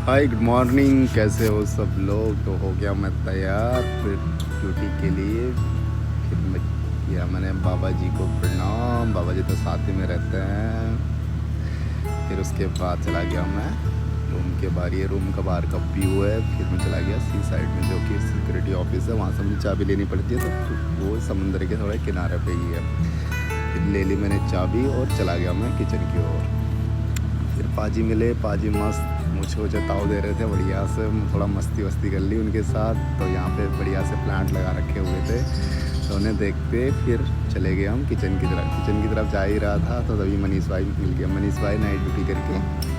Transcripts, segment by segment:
Hi good morning, कैसे हो सब लोग। तो हो गया मैं तैयार फिर ड्यूटी के लिए। फिर मैं किया मैंने बाबा जी को प्रणाम। बाबा जी तो साथ ही में रहते हैं। फिर उसके बाद चला गया मैं रूम के बाहर। ये रूम का बाहर का व्यू है। फिर मैं चला गया सी साइड में जो कि सिक्योरिटी ऑफिस है, वहाँ से मुझे चाबी लेनी पड़ती है। तो वो समुंदर के थोड़े किनारे पे ही है। फिर ले ली मैंने चाबी और चला गया मैं किचन की ओर। फिर पाजी मिले। पाजी मस्त मुझे ताव दे रहे थे बढ़िया से। थोड़ा मस्ती वस्ती कर ली उनके साथ। तो यहाँ पे बढ़िया से प्लांट लगा रखे हुए थे, तो उन्हें देखते फिर चले गए हम किचन की तरफ। किचन की तरफ जा ही रहा था तो तभी मनीष भाई मिल गया। मनीष भाई नाइट ड्यूटी करके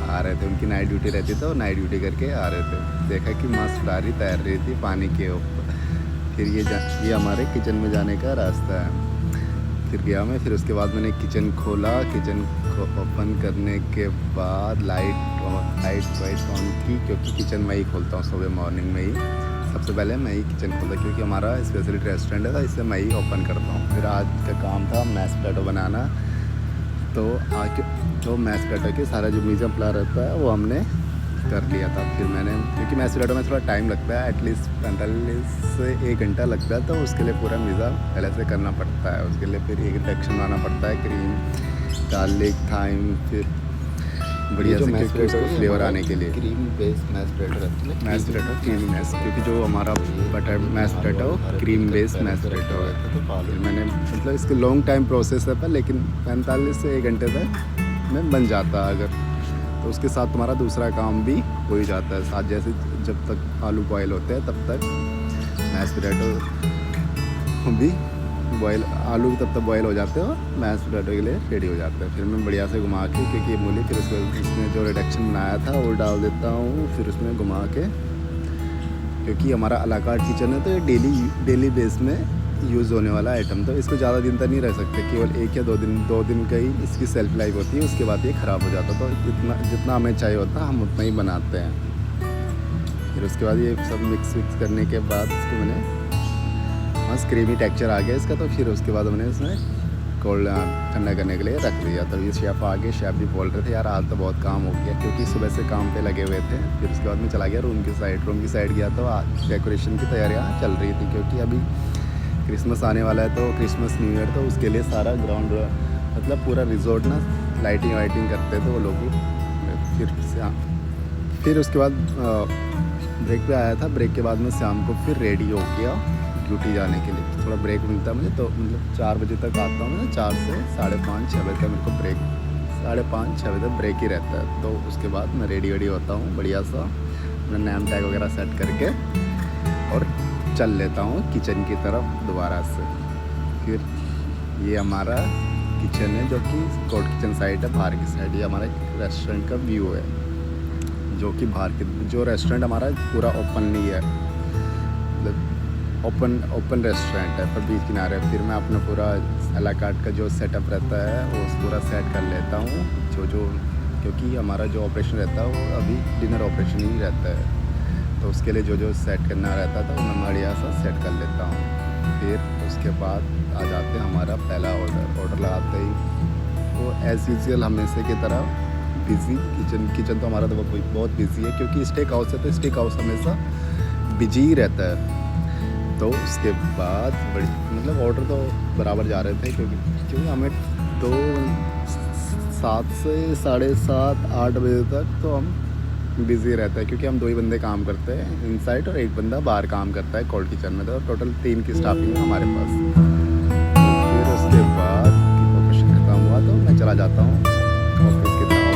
आ रहे थे। उनकी नाइट ड्यूटी रहती थी और नाइट ड्यूटी करके आ रहे थे। देखा कि मस्त फ्लारी तैर रही थी पानी के ऊपर। फिर ये हमारे किचन में जाने का रास्ता है। फिर गया मैं। फिर उसके बाद मैंने किचन खोला। किचन को ओपन करने के बाद लाइट वाइट ऑन की, क्योंकि किचन मैं ही खोलता हूँ सुबह मॉर्निंग में ही। सबसे पहले मैं ही किचन खोलता, क्योंकि हमारा स्पेशलिटी रेस्टोरेंट है, तो इससे मैं ही ओपन करता हूँ। फिर आज का काम था मैश पोटैटो बनाना। तो मैश पोटैटो के सारा जो मीज़ा प्ला रहता है वो हमने कर लिया था। फिर मैंने, क्योंकि मैश पोटैटो में थोड़ा टाइम लगता है, एटलीस्ट 45 से 1 घंटा लगता है, तो उसके लिए पूरा मीज़ा पहले से करना पड़ता है। उसके लिए फिर एक इंडक्शन बनाना पड़ता है, क्रीम गार्लिक थाइम, फिर बढ़िया से क्योंकि उसको फ्लेवर आने के लिए क्रीम बेस मैश पोटैटो रहता है। मैश पोटैटो क्रीमी मैश, क्योंकि जो हमारा mash potato cream base mash potato है। फिर मैंने मतलब इसके लॉन्ग टाइम प्रोसेस है पर, लेकिन 45 से 1 घंटे तक में बन जाता है। अगर तो उसके साथ तुम्हारा दूसरा काम भी हो ही जाता है साथ। जैसे जब तक आलू बॉयल होते हैं तब तक मैश पोटैटो भी बॉयल, आलू तब तक बॉयल हो जाते हैं और मैश पोटैटो के लिए रेडी हो जाते हैं। फिर मैं बढ़िया से घुमा के, क्योंकि ये मूली, फिर उसमें जो रिडक्शन बनाया था वो डाल देता हूँ। फिर उसमें घुमा के, क्योंकि हमारा अला कार्ट किचन है, तो ये डेली बेस में यूज़ होने वाला आइटम, तो इसको ज़्यादा दिन तक नहीं रह सकते। केवल 1 या 2 दिन का ही इसकी सेल्फ लाइफ होती है। उसके बाद ये ख़राब हो जाता, तो जितना हमें चाहिए होता हम उतना ही बनाते हैं। फिर उसके बाद ये सब मिक्स करने के बाद इसको मैंने बस क्रीमी टेक्सचर आ गया इसका। तो फिर उसके बाद मैंने इसमें कोल्ड ठंडा करने के लिए रख दिया। तो ये शेफ़ आ गए। शेफ़ भी बोल रहे थे यार आज तो बहुत काम हो गया, क्योंकि सुबह से काम पे लगे हुए थे। फिर उसके बाद मैं चला गया रूम की साइड गया, तो डेकोरेशन की तैयारियाँ चल रही थी, क्योंकि अभी क्रिसमस आने वाला है। तो क्रिसमस न्यू ईयर, तो उसके लिए सारा ग्राउंड मतलब पूरा रिजॉर्ट ना लाइटिंग करते थे वो लोग। फिर उसके बाद ब्रेक पे आया था। ब्रेक के बाद मैं शाम को फिर रेडी हो गया ड्यूटी जाने के लिए। तो थोड़ा ब्रेक मिलता है मुझे, तो मतलब 4 बजे तक आता हूँ मैं। 4 से 5:30 6 बजे तक मेरे को ब्रेक, 5:30 6 बजे तक ब्रेक ही रहता है। तो उसके बाद मैं रेडी होता हूँ बढ़िया सा, अपना नेम टैग वगैरह सेट करके और चल लेता हूँ किचन की तरफ दोबारा से। फिर ये हमारा किचन है, जो कि कोर्ट किचन साइड है, बाहर की साइड। ये हमारा रेस्टोरेंट का व्यू है, जो कि बाहर की, जो रेस्टोरेंट हमारा पूरा ओपन नहीं है, मतलब ओपन रेस्टोरेंट है पर बीच किनारे। फिर मैं अपना पूरा अला कार्ट का जो सेटअप रहता है वो पूरा सेट कर लेता हूँ। क्योंकि हमारा जो ऑपरेशन रहता है वो अभी डिनर ऑपरेशन ही रहता है, तो उसके लिए जो सेट करना रहता था वो मैं बढ़िया सा सेट कर लेता हूँ। फिर उसके बाद आ जाते हैं हमारा पहला ऑर्डर लगाते ही वो एज़ यूजुअल हमेशा की तरह बिज़ी। किचन तो हमारा तो बहुत बिज़ी है, क्योंकि स्टेक हाउस है, तो स्टेक हाउस हमेशा बिजी ही रहता है। तो उसके बाद बड़ी मतलब ऑर्डर तो बराबर जा रहे थे, क्योंकि हमें 7 से 7:30 8 बजे तक तो हम बिज़ी रहता है, क्योंकि हम 2 ही बंदे काम करते हैं इनसाइड और 1 बंदा बाहर काम करता है कोल्ड किचन में। तो टोटल 3 की स्टाफिंग है हमारे पास। तो फिर उसके बाद ऑपरेशन खत्म हुआ तो मैं चला जाता हूँ ऑफिस की तरफ।